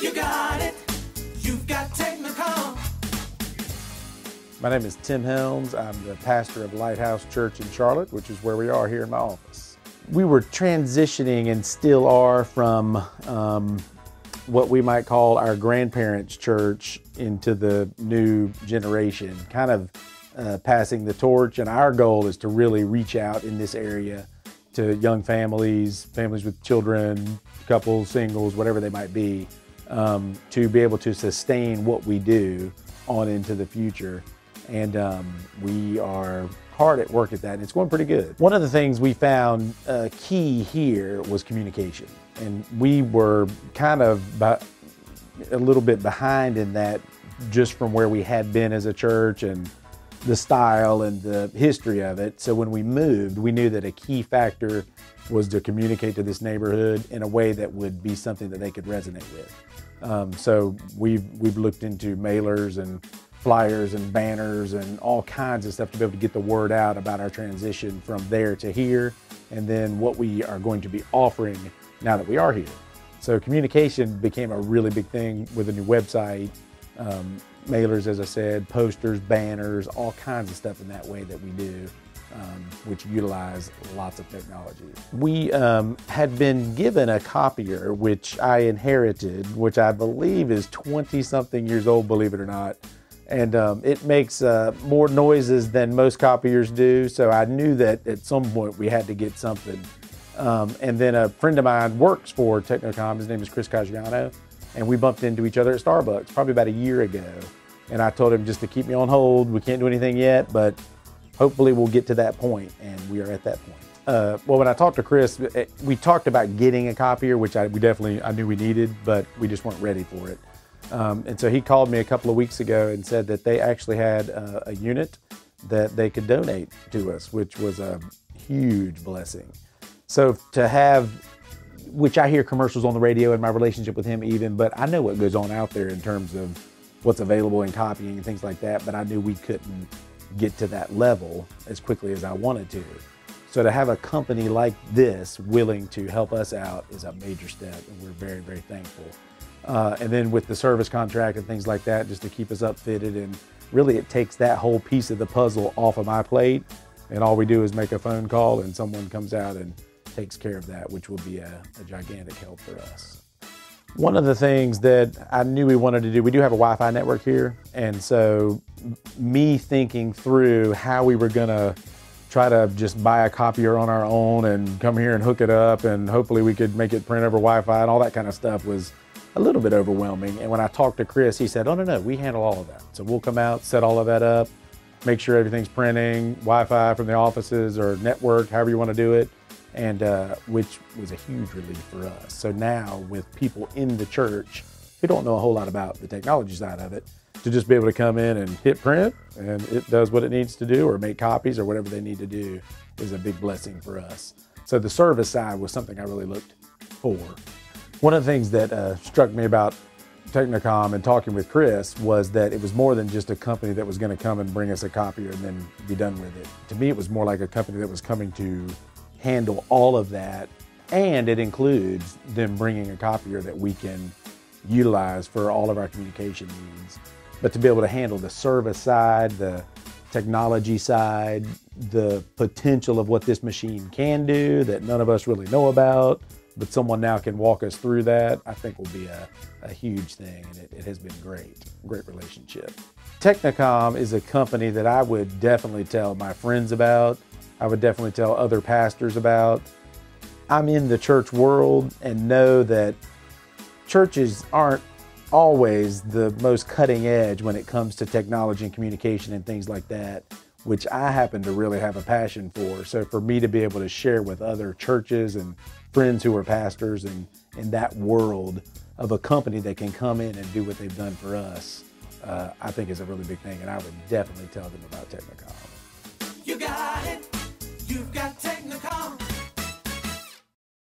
You got it. You've got Technicom. My name is Tim Helms. I'm the pastor of Lighthouse Church in Charlotte, which is where we are here in my office. We were transitioning and still are from what we might call our grandparents' church into the new generation, kind of passing the torch. And our goal is to really reach out in this area to young families, families with children, couples, singles, whatever they might be, to be able to sustain what we do on into the future. And we are hard at work at that, and it's going pretty good. One of the things we found key here was communication. And we were kind of a little bit behind in that, just from where we had been as a church and the style and the history of it. So when we moved, we knew that a key factor was to communicate to this neighborhood in a way that would be something that they could resonate with. So we've looked into mailers and flyers and banners and all kinds of stuff to be able to get the word out about our transition from there to here, and then what we are going to be offering now that we are here. So communication became a really big thing with a new website, mailers, as I said, posters, banners, all kinds of stuff in that way that we do, which utilize lots of technology. We had been given a copier, which I inherited, which I believe is 20-something years old, believe it or not. And it makes more noises than most copiers do, so I knew that at some point we had to get something. And then a friend of mine works for Technicom. His name is Chris Caggiano, and we bumped into each other at Starbucks probably about a year ago. And I told him just to keep me on hold. We can't do anything yet, but hopefully we'll get to that point, and we are at that point. Well, when I talked to Chris, we talked about getting a copier, which I knew we needed, but we just weren't ready for it. And so he called me a couple of weeks ago and said that they actually had a unit that they could donate to us, which was a huge blessing. So to have, which I hear commercials on the radio in my relationship with him even, but I know what goes on out there in terms of what's available in copying and things like that, but I knew we couldn't get to that level as quickly as I wanted to. So to have a company like this willing to help us out is a major step, and we're very, very thankful. And then with the service contract and things like that, just to keep us upfitted, and really it takes that whole piece of the puzzle off of my plate, and all we do is make a phone call and someone comes out and takes care of that, which will be a gigantic help for us. One of the things that I knew we wanted to do, we do have a Wi-Fi network here, and so me thinking through how we were gonna try to just buy a copier on our own and come here and hook it up, and hopefully we could make it print over Wi-Fi and all that kind of stuff was a little bit overwhelming. And when I talked to Chris, he said, oh, no, we handle all of that. So we'll come out, set all of that up, make sure everything's printing, Wi-Fi from the offices or network, however you want to do it, and which was a huge relief for us. So now with people in the church who don't know a whole lot about the technology side of it, to just be able to come in and hit print and it does what it needs to do, or make copies or whatever they need to do, is a big blessing for us. So the service side was something I really looked for. One of the things that struck me about Technicom and talking with Chris was that it was more than just a company that was going to come and bring us a copier and then be done with it. To me, it was more like a company that was coming to handle all of that, and it includes them bringing a copier that we can utilize for all of our communication needs. But to be able to handle the service side, the technology side, the potential of what this machine can do that none of us really know about, but someone now can walk us through that, I think will be a huge thing, and it has been great relationship. Technicom is a company that I would definitely tell my friends about. I would definitely tell other pastors about. I'm in the church world and know that churches aren't always the most cutting edge when it comes to technology and communication and things like that, which I happen to really have a passion for. So for me to be able to share with other churches and friends who are pastors and in that world of a company that can come in and do what they've done for us, I think is a really big thing, and I would definitely tell them about Technicom. You got it. You've got